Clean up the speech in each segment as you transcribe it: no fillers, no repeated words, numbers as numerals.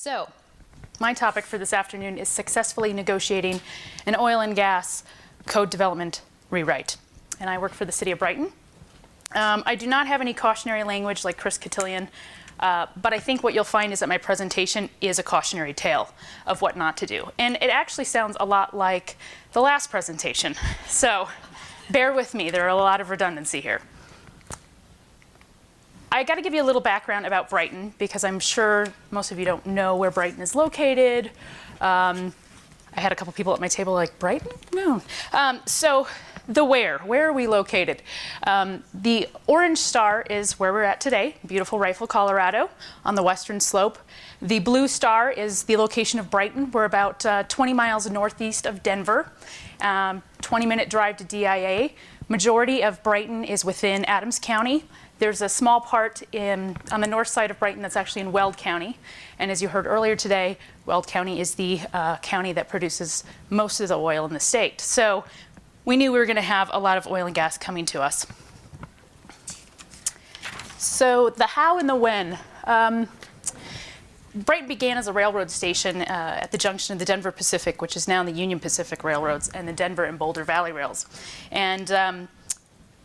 So, my topic for this afternoon is successfully negotiating an oil and gas code development rewrite. And I work for the city of Brighton. I do not have any cautionary language like Chris Cotillion, but I think what you'll find is that my presentation is a cautionary tale of what not to do. And it actually sounds a lot like the last presentation. So bear with me, there are a lot of redundancy here. I got to give you a little background about Brighton because I'm sure most of you don't know where Brighton is located. I had a couple people at my table like, Brighton? No. So the where are we located? The orange star is where we're at today, beautiful Rifle, Colorado, on the western slope. The blue star is the location of Brighton. We're about 20 miles northeast of Denver, 20-minute drive to DIA. Majority of Brighton is within Adams County. There's a small part on the north side of Brighton that's actually in Weld County. And as you heard earlier today, Weld County is the county that produces most of the oil in the state. So we knew we were going to have a lot of oil and gas coming to us. So the how and the when. Brighton began as a railroad station at the junction of the Denver Pacific, which is now the Union Pacific Railroads, and the Denver and Boulder Valley Rails. And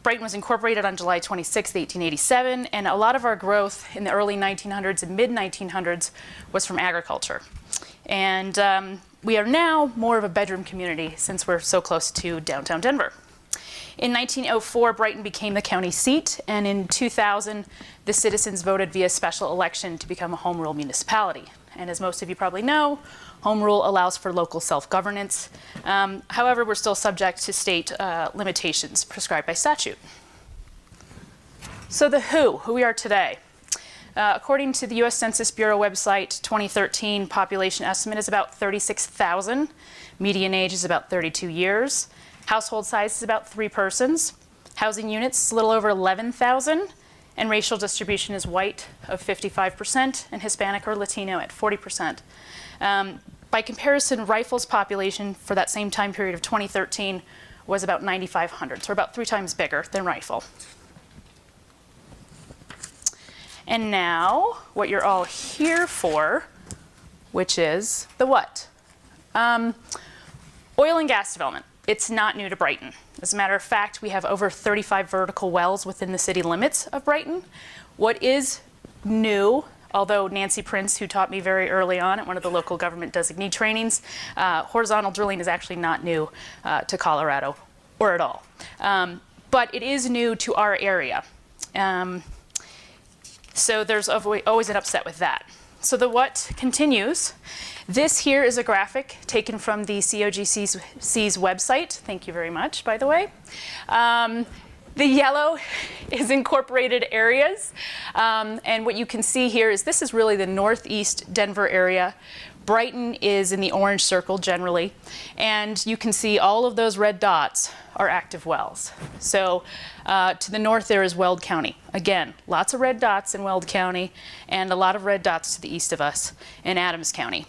Brighton was incorporated on July 26, 1887, and a lot of our growth in the early 1900s and mid-1900s was from agriculture. And we are now more of a bedroom community since we're so close to downtown Denver. In 1904, Brighton became the county seat, and in 2000, the citizens voted via special election to become a home rule municipality. And as most of you probably know, home rule allows for local self-governance. However, we're still subject to state limitations prescribed by statute. So the who we are today. According to the U.S. Census Bureau website, 2013 population estimate is about 36,000. Median age is about 32 years. Household size is about 3 persons. Housing units, a little over 11,000. And racial distribution is white of 55% and Hispanic or Latino at 40%. By comparison, Rifle's population for that same time period of 2013 was about 9,500, so we're about 3 times bigger than Rifle. And now, what you're all here for, which is the what? Oil and gas development. It's not new to Brighton. As a matter of fact, we have over 35 vertical wells within the city limits of Brighton. What is new, although Nancy Prince, who taught me very early on at one of the local government designee trainings, horizontal drilling is actually not new to Colorado, or at all. But it is new to our area. So there's always an upset with that. So the what continues. This here is a graphic taken from the COGC's website. Thank you very much, by the way. The yellow is incorporated areas. And what you can see here is this is really the northeast Denver area. Brighton is in the orange circle generally. And you can see all of those red dots are active wells. So to the north there is Weld County. Again, lots of red dots in Weld County and a lot of red dots to the east of us in Adams County.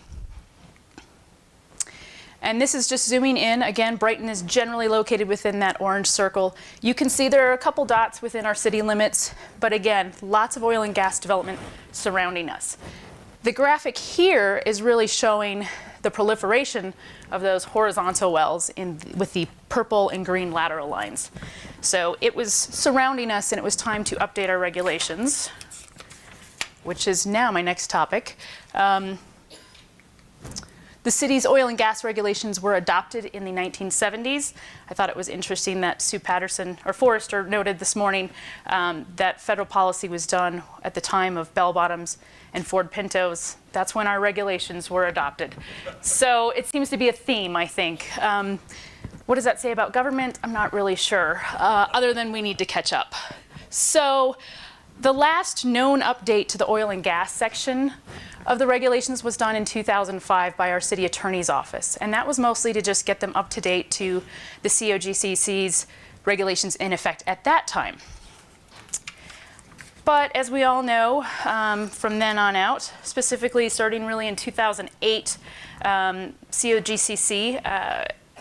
And this is just zooming in. Again, Brighton is generally located within that orange circle. You can see there are a couple dots within our city limits, but again, lots of oil and gas development surrounding us. The graphic here is really showing the proliferation of those horizontal wells with the purple and green lateral lines. So it was surrounding us and it was time to update our regulations, which is now my next topic. The city's oil and gas regulations were adopted in the 1970s. I thought it was interesting that Sue Patterson, or Forrester, noted this morning that federal policy was done at the time of bell-bottoms and Ford Pintos. That's when our regulations were adopted. So it seems to be a theme, I think. What does that say about government? I'm not really sure, other than we need to catch up. So the last known update to the oil and gas section of the regulations was done in 2005 by our city attorney's office. And that was mostly to just get them up to date to the COGCC's regulations in effect at that time. But as we all know, from then on out, specifically starting really in 2008, COGCC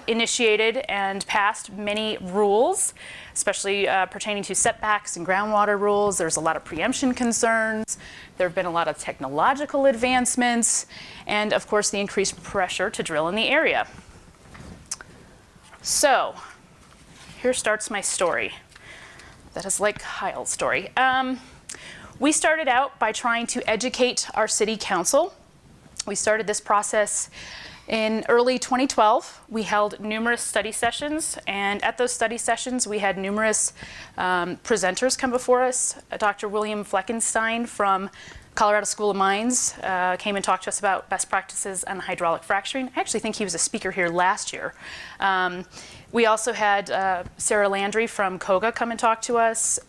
initiated and passed many rules, especially pertaining to setbacks and groundwater rules. There's a lot of preemption concerns. There have been a lot of technological advancements, and of course the increased pressure to drill in the area. So here starts my story. That is like Kyle's story. We started out by trying to educate our city council. We started this process in early 2012. We held numerous study sessions, and at those study sessions we had numerous presenters come before us. Dr. William Fleckenstein from Colorado School of Mines came and talked to us about best practices on hydraulic fracturing. I actually think he was a speaker here last year. We also had Sarah Landry from COGA come and talk to us,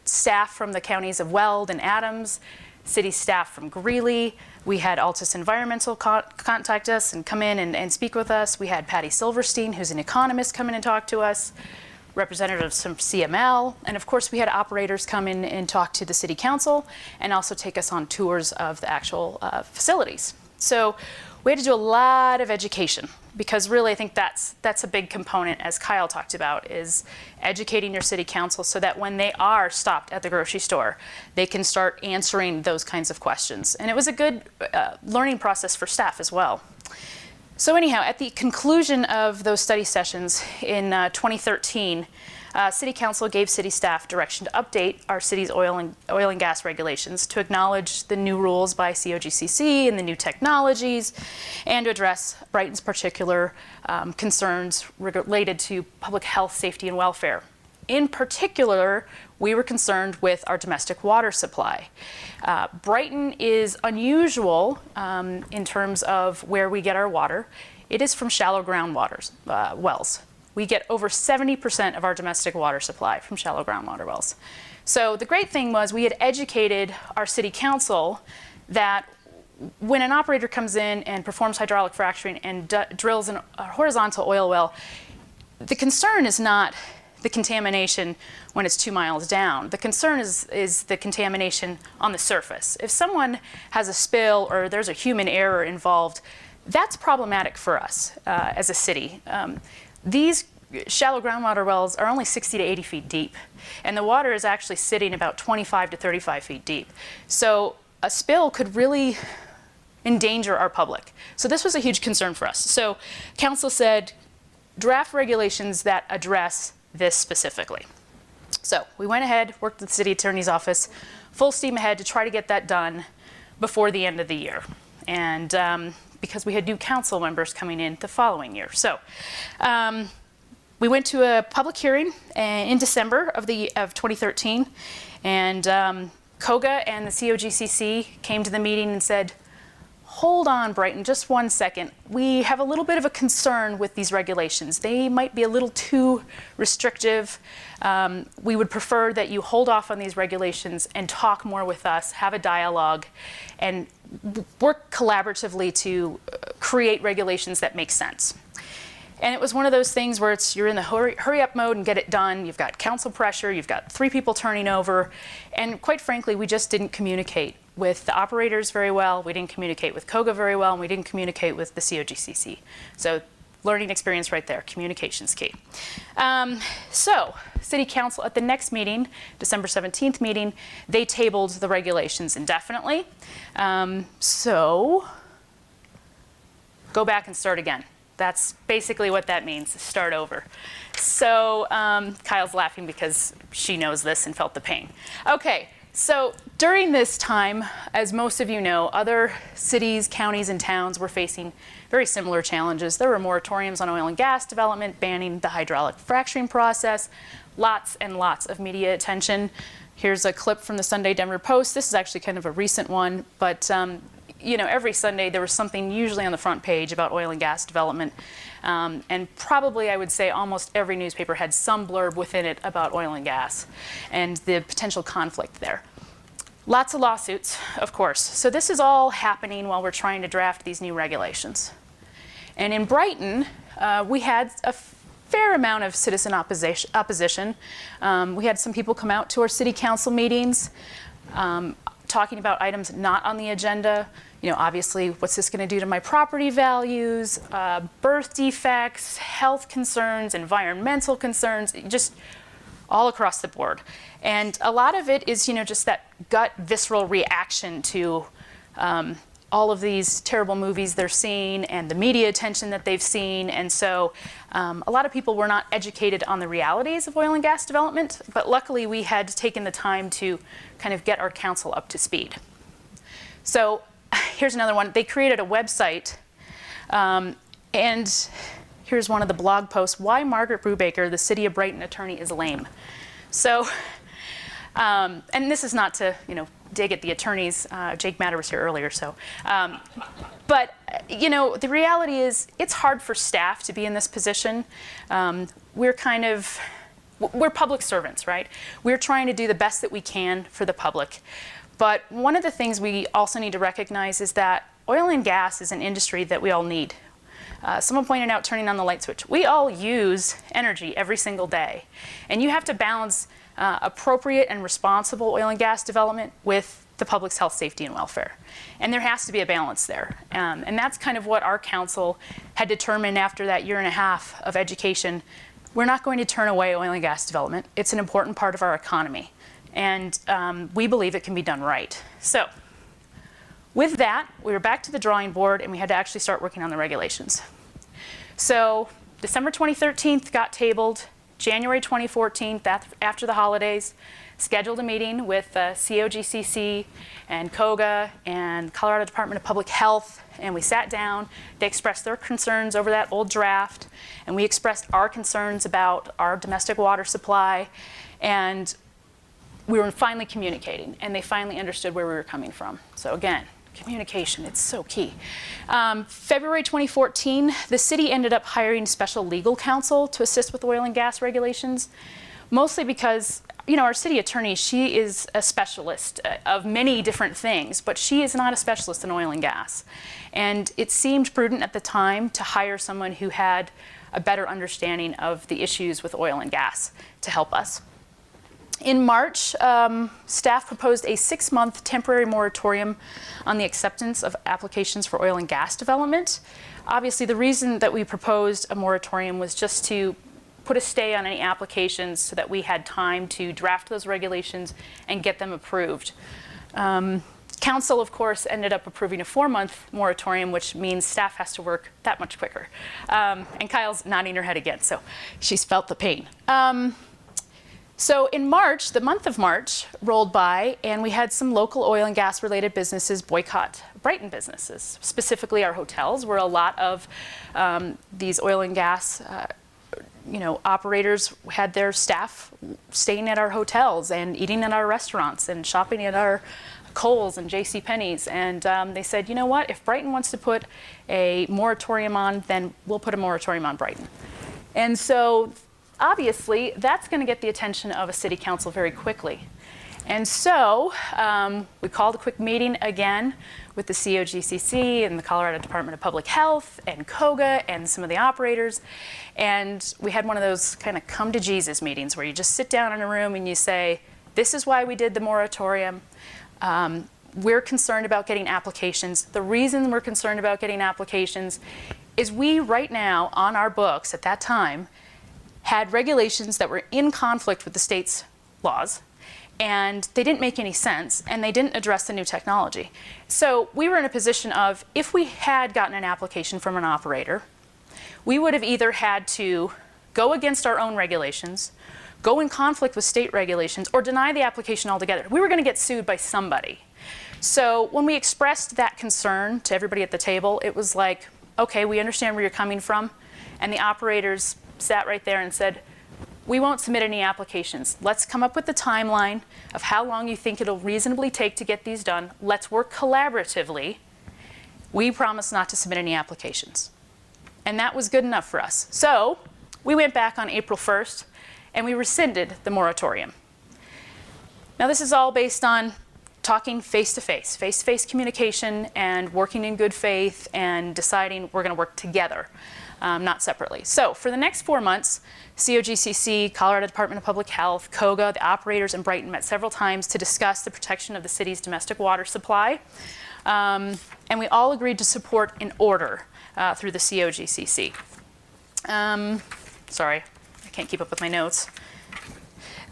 staff from the counties of Weld and Adams, city staff from Greeley. We had Altus Environmental contact us and come in and speak with us. We had Patty Silverstein, who's an economist, come in and talk to us, representatives from CML, and of course we had operators come in and talk to the city council and also take us on tours of the actual facilities. So we had to do a lot of education, because really I think that's a big component, as Kyle talked about, is educating your city council so that when they are stopped at the grocery store, they can start answering those kinds of questions. And it was a good learning process for staff as well. So anyhow, at the conclusion of those study sessions in 2013, City Council gave city staff direction to update our city's oil and gas regulations to acknowledge the new rules by COGCC and the new technologies, and to address Brighton's particular concerns related to public health, safety, and welfare. In particular, we were concerned with our domestic water supply. Brighton is unusual in terms of where we get our water. It is from shallow groundwater wells. We get over 70% of our domestic water supply from shallow groundwater wells. So the great thing was we had educated our city council that when an operator comes in and performs hydraulic fracturing and drills a horizontal oil well, the concern is not the contamination when it's 2 miles down. The concern is the contamination on the surface. If someone has a spill or there's a human error involved, that's problematic for us as a city. These shallow groundwater wells are only 60 to 80 feet deep, and the water is actually sitting about 25 to 35 feet deep. So a spill could really endanger our public. So this was a huge concern for us. So council said, draft regulations that address this specifically. So we went ahead, worked with the city attorney's office, full steam ahead to try to get that done before the end of the year. And because we had new council members coming in the following year. So we went to a public hearing in December of 2013, and COGA and the COGCC came to the meeting and said, hold on, Brighton, just 1 second. We have a little bit of a concern with these regulations. They might be a little too restrictive. We would prefer that you hold off on these regulations and talk more with us, have a dialogue, and work collaboratively to create regulations that make sense. And it was one of those things where you're in the hurry up mode and get it done. You've got council pressure, you've got 3 people turning over, and quite frankly, we just didn't communicate with the operators very well, we didn't communicate with COGA very well, and we didn't communicate with the COGCC. So learning experience right there, communication's key. So City Council at the next meeting, December 17th meeting, they tabled the regulations indefinitely. So go back and start again. That's basically what that means, start over. So Kyle's laughing because she knows this and felt the pain. Okay, so during this time, as most of you know, other cities, counties, and towns were facing very similar challenges. There were moratoriums on oil and gas development, banning the hydraulic fracturing process, lots and lots of media attention. Here's a clip from the Sunday Denver Post. This is actually kind of a recent one, but you know, every Sunday there was something usually on the front page about oil and gas development. And probably I would say almost every newspaper had some blurb within it about oil and gas and the potential conflict there. Lots of lawsuits, of course. So this is all happening while we're trying to draft these new regulations. And in Brighton, we had a fair amount of citizen opposition. We had some people come out to our city council meetings. talking about items not on the agenda. You know, obviously, what's this going to do to my property values, birth defects, health concerns, environmental concerns, just all across the board. And a lot of it is, you know, just that gut visceral reaction to all of these terrible movies they're seeing and the media attention that they've seen. And so a lot of people were not educated on the realities of oil and gas development, but luckily we had taken the time to kind of get our council up to speed. So here's another one. They created a website, and here's one of the blog posts, Why Margaret Brubaker, the City of Brighton Attorney, is Lame. So, and this is not to, you know, dig at the attorneys. Jake Matter was here earlier, so. But, you know, the reality is it's hard for staff to be in this position. We're public servants, right? We're trying to do the best that we can for the public. But one of the things we also need to recognize is that oil and gas is an industry that we all need. Someone pointed out turning on the light switch. We all use energy every single day. And you have to balance appropriate and responsible oil and gas development with the public's health, safety, and welfare. And there has to be a balance there. And that's kind of what our council had determined after that year and a half of education. We're not going to turn away oil and gas development. It's an important part of our economy. And we believe it can be done right. So with that, we were back to the drawing board, and we had to actually start working on the regulations. So December 2013 got tabled. January 2014, after the holidays, scheduled a meeting with COGCC and COGA and Colorado Department of Public Health, and we sat down. They expressed their concerns over that old draft, and we expressed our concerns about our domestic water supply, and we were finally communicating, and they finally understood where we were coming from. So again, communication, it's so key. February 2014, the city ended up hiring special legal counsel to assist with oil and gas regulations, mostly because, you know, our city attorney, she is a specialist of many different things, but she is not a specialist in oil and gas. And it seemed prudent at the time to hire someone who had a better understanding of the issues with oil and gas to help us. In March, staff proposed a 6-month temporary moratorium on the acceptance of applications for oil and gas development. Obviously, the reason that we proposed a moratorium was just to put a stay on any applications so that we had time to draft those regulations and get them approved. Council, of course, ended up approving a 4-month moratorium, which means staff has to work that much quicker. And Kyle's nodding her head again, so she's felt the pain. So in March, the month of March rolled by, and we had some local oil and gas related businesses boycott Brighton businesses, specifically our hotels, where a lot of these oil and gas operators had their staff staying at our hotels and eating at our restaurants and shopping at our Kohl's and JCPenney's. And they said, you know what, if Brighton wants to put a moratorium on, then we'll put a moratorium on Brighton. And so obviously, that's going to get the attention of a city council very quickly. And so we called a quick meeting again with the COGCC and the Colorado Department of Public Health and COGA and some of the operators. And we had one of those kind of come to Jesus meetings where you just sit down in a room and you say, this is why we did the moratorium. We're concerned about getting applications. The reason we're concerned about getting applications is we right now on our books at that time had regulations that were in conflict with the state's laws, and they didn't make any sense, and they didn't address the new technology. So we were in a position of, if we had gotten an application from an operator, we would have either had to go against our own regulations, go in conflict with state regulations, or deny the application altogether. We were going to get sued by somebody. So when we expressed that concern to everybody at the table, it was like, okay, we understand where you're coming from, and the operators sat right there and said, we won't submit any applications. Let's come up with the timeline of how long you think it'll reasonably take to get these done. Let's work collaboratively. We promise not to submit any applications. And that was good enough for us. So we went back on April 1st and we rescinded the moratorium. Now this is all based on talking face-to-face communication and working in good faith and deciding we're going to work together. not separately. So for the next 4 months, COGCC, Colorado Department of Public Health, COGA, the operators in Brighton met several times to discuss the protection of the city's domestic water supply. And we all agreed to support an order through the COGCC. Sorry, I can't keep up with my notes.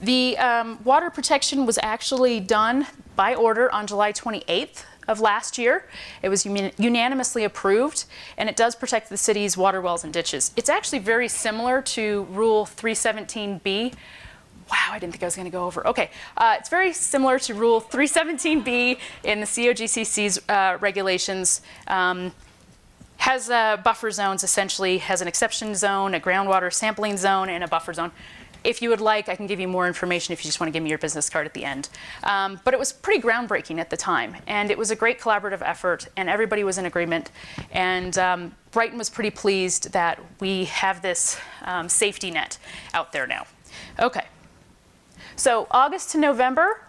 The water protection was actually done by order on July 28th of last year. It was unanimously approved, and it does protect the city's water wells and ditches. It's actually very similar to Rule 317B. Wow, I didn't think I was going to go over. Okay, it's very similar to Rule 317B in the COGCC's regulations. Has buffer zones, essentially, has an exception zone, a groundwater sampling zone, and a buffer zone. If you would like, I can give you more information if you just want to give me your business card at the end. But it was pretty groundbreaking at the time, and it was a great collaborative effort, and everybody was in agreement. And Brighton was pretty pleased that we have this safety net out there now. Okay. So August to November,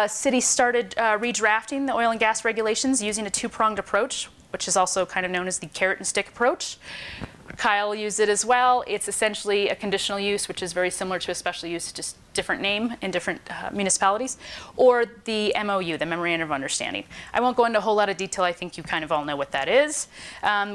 city started redrafting the oil and gas regulations using a two-pronged approach, which is also kind of known as the carrot and stick approach. Kyle used it as well. It's essentially a conditional use, which is very similar to a special use, just different name in different municipalities, or the MOU, the Memorandum of Understanding. I won't go into a whole lot of detail. I think you kind of all know what that is.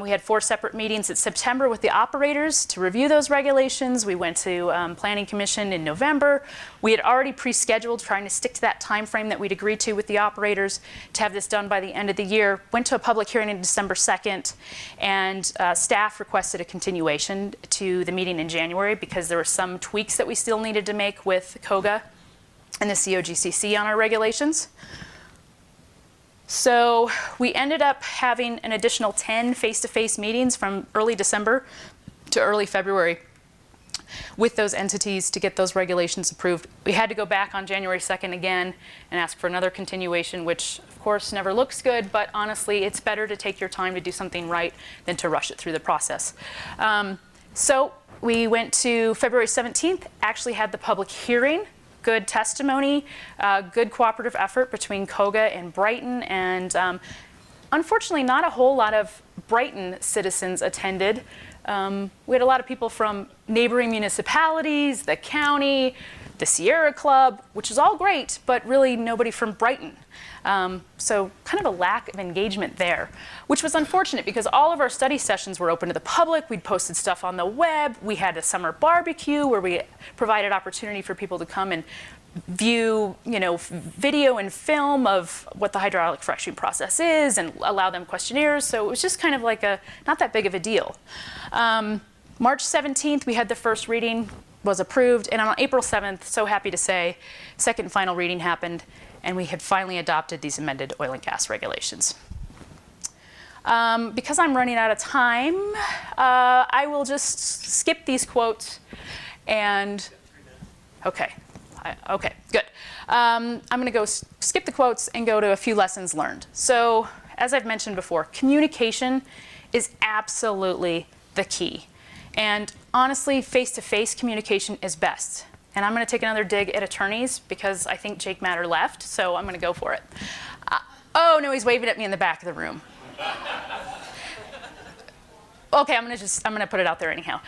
We had 4 separate meetings in September with the operators to review those regulations. We went to Planning Commission in November. We had already pre-scheduled, trying to stick to that time frame that we'd agreed to with the operators to have this done by the end of the year. Went to a public hearing on December 2nd, and staff requested a continuation to the meeting in January because there were some tweaks that we still needed to make with COGA and the COGCC on our regulations. So we ended up having an additional 10 face-to-face meetings from early December to early February with those entities to get those regulations approved. We had to go back on January 2nd again and ask for another continuation, which of course never looks good, but honestly, it's better to take your time to do something right than to rush it through the process. So we went to February 17th, actually had the public hearing, good testimony, good cooperative effort between COGA and Brighton, and unfortunately not a whole lot of Brighton citizens attended. We had a lot of people from neighboring municipalities, the county, the Sierra Club, which is all great, but really nobody from Brighton. So kind of a lack of engagement there, which was unfortunate because all of our study sessions were open to the public. We'd posted stuff on the web. We had a summer barbecue where we provided opportunity for people to come and view, video and film of what the hydraulic fracturing process is and allow them questionnaires. So it was just kind of like not that big of a deal. March 17th, we had the first reading, was approved, and on April 7th, so happy to say, second and final reading happened, and we had finally adopted these amended oil and gas regulations. Because I'm running out of time, I will just skip these quotes and, okay, good. I'm gonna go skip the quotes and go to a few lessons learned. So, as I've mentioned before, communication is absolutely the key. And honestly, face-to-face communication is best. And I'm going to take another dig at attorneys because I think Jake Matter left, so I'm going to go for it. Oh, no, he's waving at me in the back of the room. Okay, I'm going to put it out there anyhow.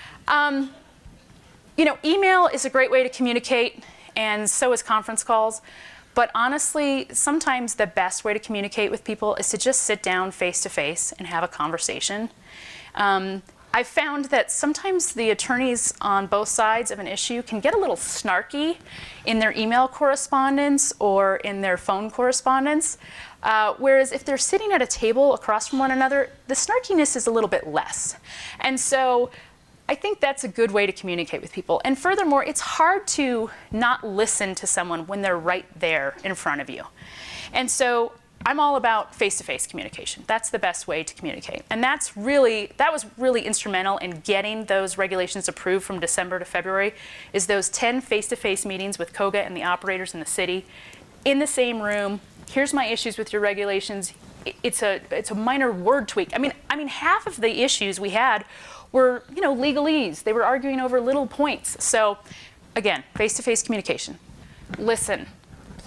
Email is a great way to communicate, and so is conference calls. But honestly, sometimes the best way to communicate with people is to just sit down face-to-face and have a conversation. I've found that sometimes the attorneys on both sides of an issue can get a little snarky in their email correspondence or in their phone correspondence, whereas if they're sitting at a table across from one another, the snarkiness is a little bit less. And so I think that's a good way to communicate with people. And furthermore, it's hard to not listen to someone when they're right there in front of you. And so I'm all about face-to-face communication. That's the best way to communicate. And that was really instrumental in getting those regulations approved from December to February, is those 10 face-to-face meetings with COGA and the operators in the city in the same room. Here's my issues with your regulations. It's a minor word tweak. I mean, half of the issues we had were, legalese. They were arguing over little points. So again, face-to-face communication. Listen.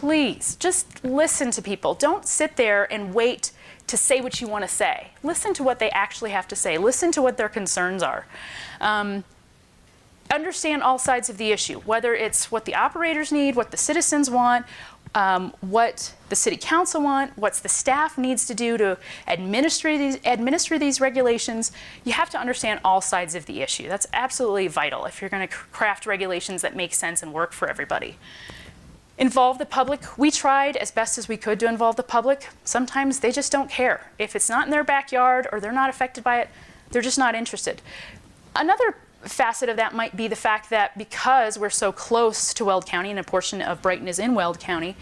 please, just listen to people. Don't sit there and wait to say what you want to say. Listen to what they actually have to say. Listen to what their concerns are. Understand all sides of the issue, whether it's what the operators need, what the citizens want, what the city council want, what the staff needs to do to administer these regulations. You have to understand all sides of the issue. That's absolutely vital if you're going to craft regulations that make sense and work for everybody. Involve the public. We tried as best as we could to involve the public. Sometimes they just don't care. If it's not in their backyard or they're not affected by it, they're just not interested. Another facet of that might be the fact that because we're so close to Weld County and a portion of Brighton is in Weld County,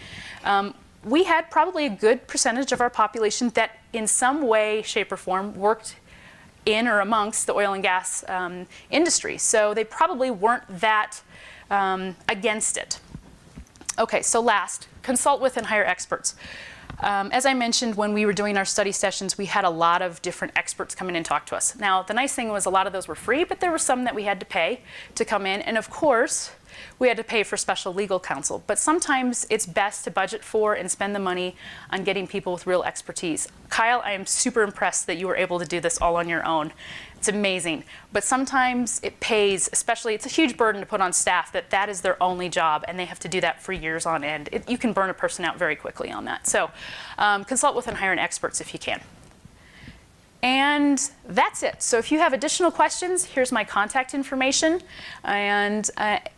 we had probably a good percentage of our population that in some way, shape, or form worked in or amongst the oil and gas industry. So they probably weren't that against it. Okay, so last, consult with and hire experts. As I mentioned, when we were doing our study sessions, we had a lot of different experts come in and talk to us. Now, the nice thing was a lot of those were free, but there were some that we had to pay to come in. And of course, we had to pay for special legal counsel. But sometimes it's best to budget for and spend the money on getting people with real expertise. Kyle, I am super impressed that you were able to do this all on your own. It's amazing. But sometimes it pays, especially, it's a huge burden to put on staff that is their only job, and they have to do that for years on end. You can burn a person out very quickly on that. So consult with and hire experts if you can. And that's it. So if you have additional questions, here's my contact information. And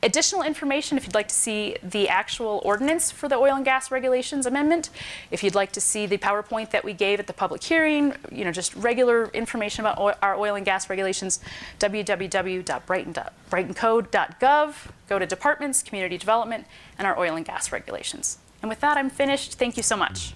additional information if you'd like to see the actual ordinance for the Oil and Gas Regulations Amendment, if you'd like to see the PowerPoint that we gave at the public hearing, just regular information about our oil and gas regulations, www.brightencode.gov. Go to Departments, Community Development, and our oil and gas regulations. And with that, I'm finished. Thank you so much.